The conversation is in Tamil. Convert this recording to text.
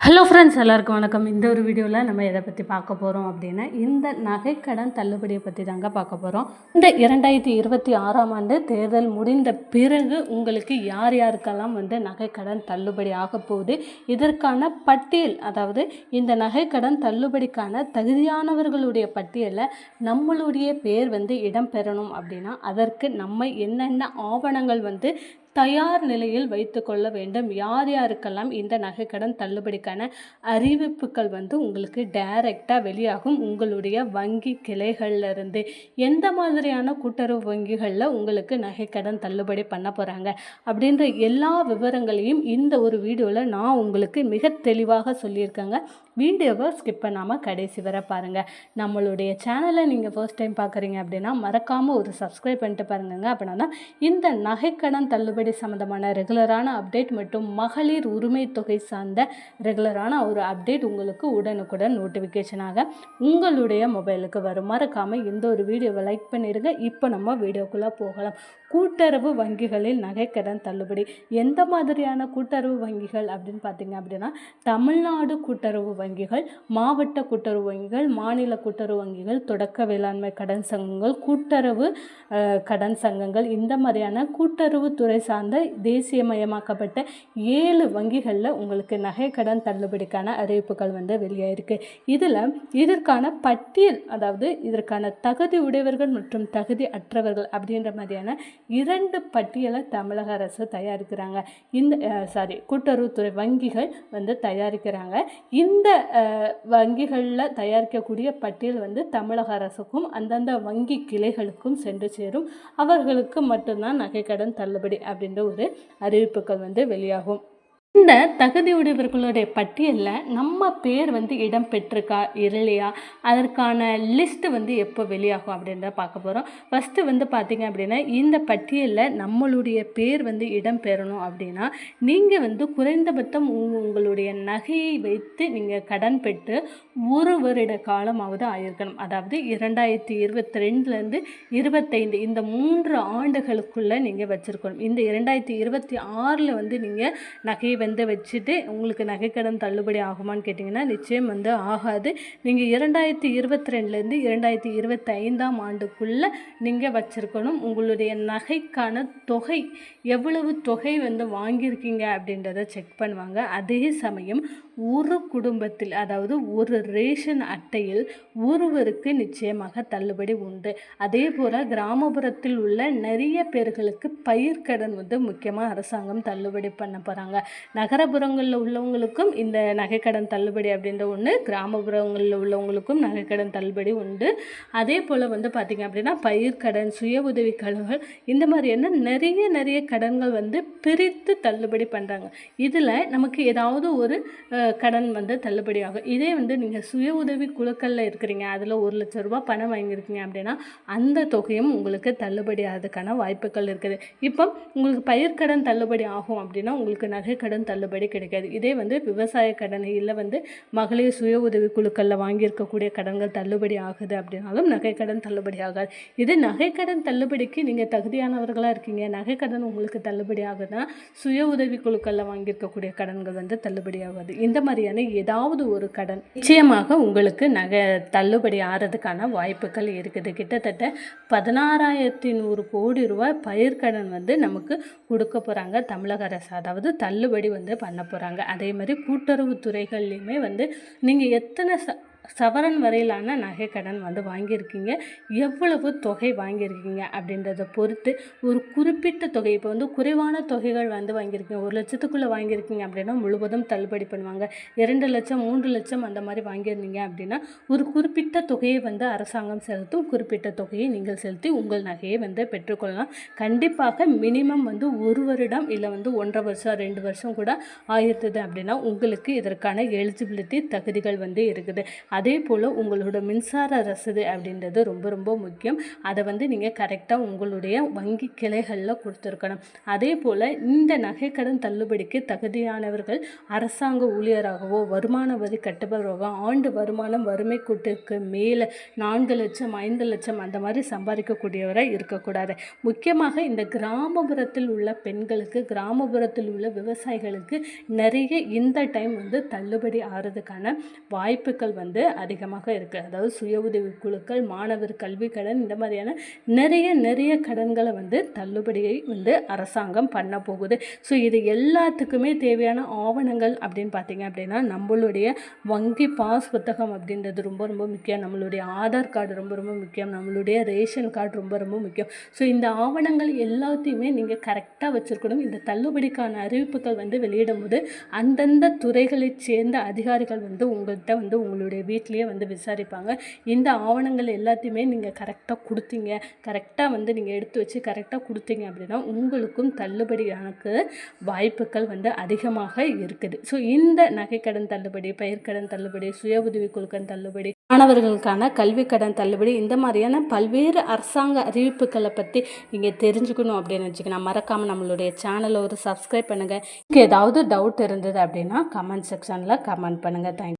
ஹலோ ஃப்ரெண்ட்ஸ், எல்லாருக்கும் வணக்கம். இந்த ஒரு வீடியோவில் நம்ம எதை பற்றி பார்க்க போகிறோம் அப்படின்னா, இந்த நகைக்கடன் தள்ளுபடியை பற்றி தாங்க பார்க்க போகிறோம். இந்த 2026ஆம் ஆண்டு தேர்தல் முடிந்த பிறகு உங்களுக்கு யார் யாருக்கெல்லாம் நகைக்கடன் தள்ளுபடி ஆக போகுது, இதற்கான பட்டியல், அதாவது இந்த நகைக்கடன் தள்ளுபடிக்கான தகுதியானவர்களுடைய பட்டியலில் நம்மளுடைய பேர் இடம்பெறணும் அப்படின்னா அதற்கு நம்ம என்னென்ன ஆவணங்கள் தயார் நிலையில் வைத்து கொள்ள வேண்டும், யார் யாருக்கெல்லாம் இந்த நகைக்கடன் தள்ளுபடிக்கான அறிவிப்புகள் உங்களுக்கு டைரெக்டாக வெளியாகும். உங்களுடைய வங்கி கிளைகளில் இருந்து எந்த மாதிரியான கூட்டுறவு வங்கிகளில் உங்களுக்கு நகைக்கடன் தள்ளுபடி பண்ண போகிறாங்க அப்படின்ற எல்லா விவரங்களையும் இந்த ஒரு வீடியோவில் நான் உங்களுக்கு மிக தெளிவாக சொல்லியிருக்கேங்க. வீடியோவை ஸ்கிப் பண்ணாமல் கடைசி வரை பாருங்கள். நம்மளுடைய சேனலை நீங்கள் ஃபர்ஸ்ட் டைம் பார்க்குறீங்க அப்படின்னா மறக்காமல் ஒரு சப்ஸ்கிரைப் பண்ணிட்டு பாருங்க. அப்படின்னா தான் இந்த நகைக்கடன் தள்ளுபடி சம்பந்தமான ரெகுலரான அப்டேட் மற்றும் மகளிர் உரிமை தொகை சார்ந்த ரெகுலரான ஒரு அப்டேட் உங்களுக்கு உடனுக்குடன் நோட்டிஃபிகேஷனாக உங்களுடைய மொபைலுக்கு வரும். மறக்காமல் இந்த ஒரு வீடியோவை லைக் பண்ணிடுங்க. இப்போ நம்ம வீடியோக்குள்ளே போகலாம். கூட்டுறவு வங்கிகளில் நகைக்கடன் தள்ளுபடி எந்த மாதிரியான கூட்டுறவு வங்கிகள் அப்படின்னு பார்த்தீங்க அப்படின்னா, தமிழ்நாடு கூட்டுறவு வங்கிகள், மாவட்ட கூட்டுறவு வங்கிகள், மாநில கூட்டுறவு வங்கிகள், தொடக்க வேளாண்மை கடன் சங்கங்கள், கூட்டுறவு கடன் சங்கங்கள், இந்த மாதிரியான கூட்டுறவு துறை சார்ந்த தேசியமயமாக்கப்பட்ட 7 வங்கிகளில் உங்களுக்கு நகைக்கடன் தள்ளுபடிக்கான அறிவிப்புகள் வெளியாயிருக்கு. இதற்கான பட்டியல், அதாவது இதற்கான தகுதி உடையவர்கள் மற்றும் தகுதி அற்றவர்கள் அப்படின்ற மாதிரியான 2 பட்டியலை தமிழக அரசு தயாரிக்கிறாங்க. கூட்டுறவுத்துறை வங்கிகள் தயாரிக்கிறாங்க. இந்த வங்கிகளில் தயாரிக்கக்கூடிய பட்டியல் தமிழக அரசுக்கும் அந்தந்த வங்கி கிளைகளுக்கும் சென்று சேரும். அவர்களுக்கு மட்டும்தான் நகைக்கடன் தள்ளுபடி அப்படின்ற ஒரு அறிவிப்புகள் வெளியாகும். இந்த தகுதியுடையவர்களுடைய பட்டியலில் நம்ம பேர் இடம் பெற்றிருக்கா இல்லையா, அதற்கான லிஸ்ட்டு எப்போ வெளியாகும் அப்படின்றத பார்க்க போகிறோம். ஃபஸ்ட்டு பார்த்திங்க அப்படின்னா, இந்த பட்டியலில் நம்மளுடைய பேர் இடம் பெறணும் அப்படின்னா நீங்கள் குறைந்தபட்சம் உங்களுடைய நகையை வைத்து நீங்கள் கடன் பெற்று 1 வருட காலமாவது ஆயிருக்கணும். அதாவது 2022லேருந்து 25 இந்த 3 ஆண்டுகளுக்குள்ளே நீங்கள் வச்சுருக்கணும். இந்த 2026 நீங்கள் நகையை வச்சுட்டு உங்களுக்கு நகைக்கடன் தள்ளுபடி ஆகுமான்னு கேட்டிங்கன்னா நிச்சயம் ஆகாது. நீங்கள் 2022லேருந்து 2025ஆம் ஆண்டுக்குள்ளே நீங்கள் வச்சுருக்கணும். உங்களுடைய நகைக்கான தொகை எவ்வளவு தொகை வாங்கியிருக்கீங்க அப்படின்றத செக் பண்ணுவாங்க. அதே சமயம் ஒரு குடும்பத்தில், அதாவது ஒரு ரேஷன் அட்டையில் ஒருவருக்கு நிச்சயமாக தள்ளுபடி உண்டு. அதே போல் கிராமப்புறத்தில் உள்ள நிறைய பேர்களுக்கு பயிர்க்கடன் முக்கியமாக அரசாங்கம் தள்ளுபடி பண்ண போகிறாங்க. நகரப்புறங்களில் உள்ளவங்களுக்கும் இந்த நகைக்கடன் தள்ளுபடி அப்படின்ற ஒன்று, கிராமப்புறங்களில் உள்ளவங்களுக்கும் நகைக்கடன் தள்ளுபடி உண்டு. அதே போல் பார்த்திங்க அப்படின்னா பயிர்க்கடன், சுய உதவி கடன்கள், இந்த மாதிரியான நிறைய கடன்கள் பிரித்து தள்ளுபடி பண்ணுறாங்க. இதில் நமக்கு ஏதாவது ஒரு கடன் தள்ளுபடி ஆகும். இதே நீங்கள் சுய உதவி குழுக்களில் இருக்கிறீங்க, அதில் 1 லட்ச ரூபா பணம் வாங்கியிருக்கீங்க அப்படின்னா அந்த தொகையும் உங்களுக்கு தள்ளுபடி ஆகிறதுக்கான வாய்ப்புகள் இருக்குது. இப்போ உங்களுக்கு பயிர்க்கடன் தள்ளுபடி ஆகும் அப்படின்னா உங்களுக்கு நகைக்கடன் தள்ளுபடி கிடைக்காது. இதே விவசாய கடன் இல்லை மகளிர் சுய உதவி குழுக்களில் வாங்கியிருக்கக்கூடிய கடன்கள் தள்ளுபடி ஆகுது அப்படின்னாலும் நகைக்கடன் தள்ளுபடி ஆகாது. இது நகைக்கடன் தள்ளுபடிக்கு நீங்கள் தகுதியானவர்களாக இருக்கீங்க, நகைக்கடன் உங்களுக்கு தள்ளுபடி ஆகுதுன்னா சுய உதவி குழுக்களில் வாங்கியிருக்கக்கூடிய கடன்கள் தள்ளுபடி ஆகாது. இந்த மாதிரியான ஏதாவது ஒரு கடன் நிச்சயமாக உங்களுக்கு தள்ளுபடி ஆகிறதுக்கான வாய்ப்புகள் இருக்குது. கிட்டத்தட்ட 16,100 கோடி ரூபாய் பயிர்க்கடன் நமக்கு கொடுக்க போகிறாங்க தமிழக அரசு, அதாவது தள்ளுபடி பண்ண போகிறாங்க. அதே மாதிரி கூட்டுறவு துறைகள்லையுமே நீங்கள் எத்தனை சவரன் வரையிலான நகைக்கடன் வாங்கியிருக்கீங்க, எவ்வளவு தொகை வாங்கியிருக்கீங்க அப்படின்றத பொறுத்து ஒரு குறிப்பிட்ட தொகை, இப்போ குறைவான தொகைகள் வாங்கியிருக்கீங்க, 1 லட்சத்துக்குள்ளே வாங்கியிருக்கீங்க அப்படின்னா முழுவதும் தள்ளுபடி பண்ணுவாங்க. 2 லட்சம் 3 லட்சம் அந்த மாதிரி வாங்கியிருந்தீங்க அப்படின்னா ஒரு குறிப்பிட்ட தொகையை அரசாங்கம் செலுத்தும். குறிப்பிட்ட தொகையை நீங்கள் செலுத்தி உங்கள் நகையை பெற்றுக்கொள்ளலாம். கண்டிப்பாக மினிமம் 1 வருடம் இல்லை 1.5 வருஷம் 2 வருஷம் கூட ஆயிருந்தது அப்படின்னா உங்களுக்கு இதற்கான எலிஜிபிலிட்டி தகுதிகள் இருக்குது. அதே போல் உங்களோட மின்சார ரசீது அப்படின்றது ரொம்ப ரொம்ப முக்கியம். அதை வந்து நீங்கள் கரெக்டாக உங்களுடைய வங்கி கிளைகளில் கொடுத்துருக்கணும். அதே போல் இந்த நகைக்கடன் தள்ளுபடிக்கு தகுதியானவர்கள் அரசாங்க ஊழியராகவோ வருமான வரி கட்டுபவராகவோ ஆண்டு வருமானம் வறுமை கோட்டிற்கு மேலே 4 லட்சம் 5 லட்சம் அந்த மாதிரி சம்பாதிக்கக்கூடியவராக இருக்கக்கூடாது. முக்கியமாக இந்த கிராமப்புறத்தில் உள்ள பெண்களுக்கு, கிராமப்புறத்தில் உள்ள விவசாயிகளுக்கு நிறைய இந்த டைம் வந்து தள்ளுபடி ஆகிறதுக்கான வாய்ப்புகள் வந்து அதிகமாக இருக்குது. அதாவது சுய உதவி குழுக்கள், மாணவர் கல்வி கடன், இந்த மாதிரியான நிறைய கடன்களை வந்து தள்ளுபடியை வந்து அரசாங்கம் பண்ண போகுது. ஸோ இது எல்லாத்துக்குமே தேவையான ஆவணங்கள் அப்படின்னு பார்த்தீங்க அப்படின்னா நம்மளுடைய வங்கி பாஸ் புத்தகம் அப்படின்றது ரொம்ப ரொம்ப முக்கியம். நம்மளுடைய ஆதார் கார்டு ரொம்ப ரொம்ப முக்கியம். நம்மளுடைய ரேஷன் கார்டு ரொம்ப ரொம்ப முக்கியம். ஸோ இந்த ஆவணங்கள் எல்லாத்தையுமே நீங்கள் கரெக்டாக வச்சுருக்கணும். இந்த தள்ளுபடிக்கான அறிவிப்புகள் வந்து வெளியிடும் போது அந்தந்த துறைகளை சேர்ந்த அதிகாரிகள் வந்து உங்கள்கிட்ட வந்து உங்களுடைய வீட்லேயே வந்து விசாரிப்பாங்க. இந்த ஆவணங்கள் எல்லாத்தையுமே நீங்கள் கரெக்டாக கொடுத்தீங்க, கரெக்டாக வந்து நீங்கள் எடுத்து வச்சு கரெக்டாக கொடுத்தீங்க அப்படின்னா உங்களுக்கும் தள்ளுபடியானக்கு வாய்ப்புகள் வந்து அதிகமாக இருக்குது. ஸோ இந்த நகைக்கடன் தள்ளுபடி, பயிர்க்கடன் தள்ளுபடி, சுய உதவி குழுக்கள் தள்ளுபடி, மாணவர்களுக்கான கல்வி கடன் தள்ளுபடி, இந்த மாதிரியான பல்வேறு அரசாங்க அறிவிப்புகளை பற்றி நீங்கள் தெரிஞ்சுக்கணும் அப்படின்னு வச்சுக்கணும். மறக்காமல் நம்மளுடைய சேனலை ஒரு சப்ஸ்கிரைப் பண்ணுங்கள். ஏதாவது டவுட் இருந்தது அப்படின்னா கமெண்ட் செக்ஷனில் கமெண்ட் பண்ணுங்கள். தேங்க்யூ.